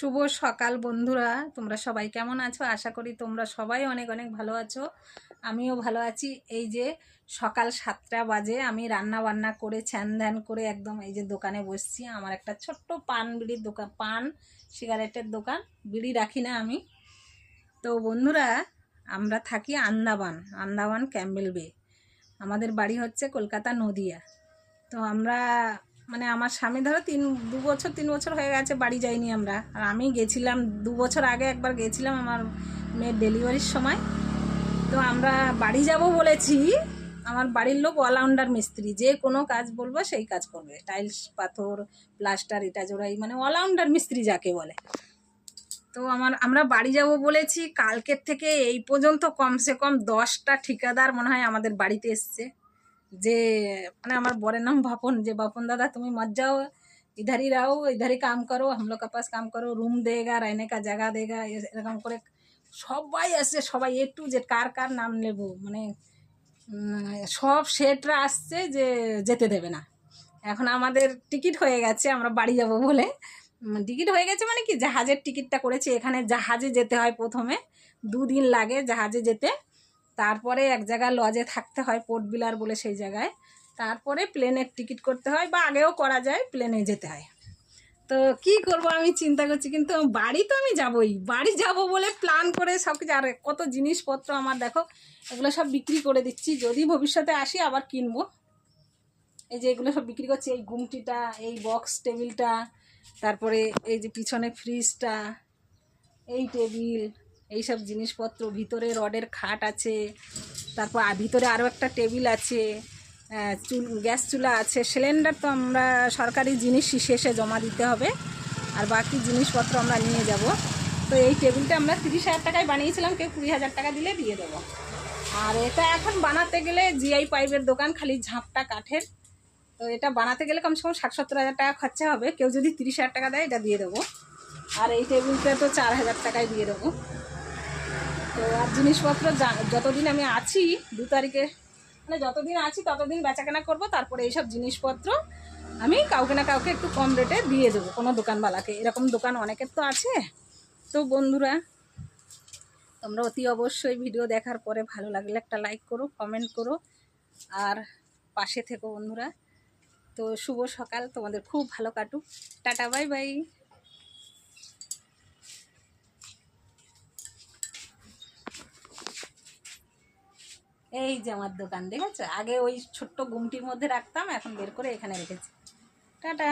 শুভ সকাল বন্ধুরা, তোমরা সবাই কেমন আছো? আশা করি তোমরা সবাই অনেক অনেক ভালো আছো। আমিও ভালো আছি। এই যে সকাল 7টা বাজে, আমি রান্না বান্না করে ছ্যান ধ্যান করে একদম এই যে দোকানে বসছি। আমার একটা ছোট্ট পান বিড়ির দোকান, পান সিগারেটের দোকান। বিড়ি রাখি না আমি। তো বন্ধুরা, আমরা থাকি আন্দামান, আন্দামান ক্যাম্বেল বে। আমাদের বাড়ি হচ্ছে কলকাতা নদিয়া। তো আমরা মানে আমার স্বামী ধরো 3 বছর হয়ে গেছে বাড়ি যাইনি আমরা। আর আমি গেছিলাম 2 বছর আগে, একবার গেছিলাম আমার মেয়ের ডেলিভারির সময়। তো আমরা বাড়ি যাব বলেছি। আমার বাড়ির লোক অলরাউন্ডার মিস্ত্রি, যে কোনো কাজ বলবো সেই কাজ করবে। টাইলস, পাথর, প্লাস্টার, ইটা জোড়াই, মানে অলরাউন্ডার মিস্ত্রি যাকে বলে। তো আমরা বাড়ি যাব বলেছি। কালকের থেকে এই পর্যন্ত কমসে কম 10টা ঠিকাদার মনে হয় আমাদের বাড়িতে এসছে। যে মানে আমার বরের নাম বাপন, যে বাপন দাदा তুমি मत जाओ, इधर ही रहो, इधर ही काम करो, हम लोग के पास काम करो, रूम देगा, रहने का जगह देगा, এরকম করে সবাই আসছে। সবাই একটু যে কার কার নাম নেব, মানে সব সেটরা আসছে যে যেতে দেবে না। এখন আমাদের টিকিট হয়ে গেছে, আমরা বাড়ি যাব বলে। টিকিট হয়ে গেছে মানে কি, জাহাজের টিকিটটা করেছে। এখানে জাহাজে যেতে হয়, প্রথমে 2 দিন লাগে জাহাজে যেতে। তারপরে এক জায়গায় লজে থাকতে হয়, পোর্ট বিলার বলে সেই জায়গায়। তারপরে প্লেনের টিকিট করতে হয়, বা আগেও করা যায়, প্লেনে যেতে হয়। তো কি করব আমি চিন্তা করছি, কিন্তু বাড়ি তো আমি যাবই। বাড়ি যাব বলে প্ল্যান করে সব কিছু। আর কত জিনিসপত্র আমার দেখো, এগুলো সব বিক্রি করে দিচ্ছি, যদি ভবিষ্যতে আসি আবার কিনবো। এই যে এগুলো সব বিক্রি করছি, এই গুমটিটা, এই বক্স টেবিলটা, তারপরে এই যে পিছনে ফ্রিজটা, এই টেবিল, এইসব জিনিসপত্র। ভিতরে রডের খাট আছে, তারপর ভিতরে আরও একটা টেবিল আছে, গ্যাস চুলা আছে। সিলিন্ডার তো আমরা সরকারি জিনিস শেষে জমা দিতে হবে, আর বাকি জিনিসপত্র আমরা নিয়ে যাব। তো এই টেবিলটা আমরা 30,000 টাকায় বানিয়েছিলাম, কেউ 20,000 টাকা দিলে দিয়ে দেবো। আর এটা এখন বানাতে গেলে জিআই পাইপের দোকান, খালি ঝাঁপটা কাঠের। তো এটা বানাতে গেলে কমসে কম 60-70 হাজার টাকা খরচা হবে। কেউ যদি 30,000 টাকা দেয়, এটা দিয়ে দেবো। আর এই টেবিলটা তো 4,000 টাকায় দিয়ে দেবো। তো আর জিনিসপত্র যতদিন আমি আছি, 2 তারিখে মানে যতদিন আছি ততদিন বেচাকেনা করবো। তারপরে এইসব জিনিসপত্র আমি কাউকে না কাউকে একটু কম রেটে দিয়ে দেবো, কোনো দোকানওয়ালাকে। এরকম দোকান অনেকের তো আছে। তো বন্ধুরা, তোমরা অতি অবশ্যই ভিডিও দেখার পরে ভালো লাগলে একটা লাইক করো, কমেন্ট করো, আর পাশে থেকো বন্ধুরা। তো শুভ সকাল, তোমাদের খুব ভালো কাটুক। Tata, bye bye. এই যে আমার দোকান দেখেছো, আগে ওই ছোট্ট গুমটির মধ্যে রাখতাম, এখন বের করে এখানে রেখেছি। টাটা।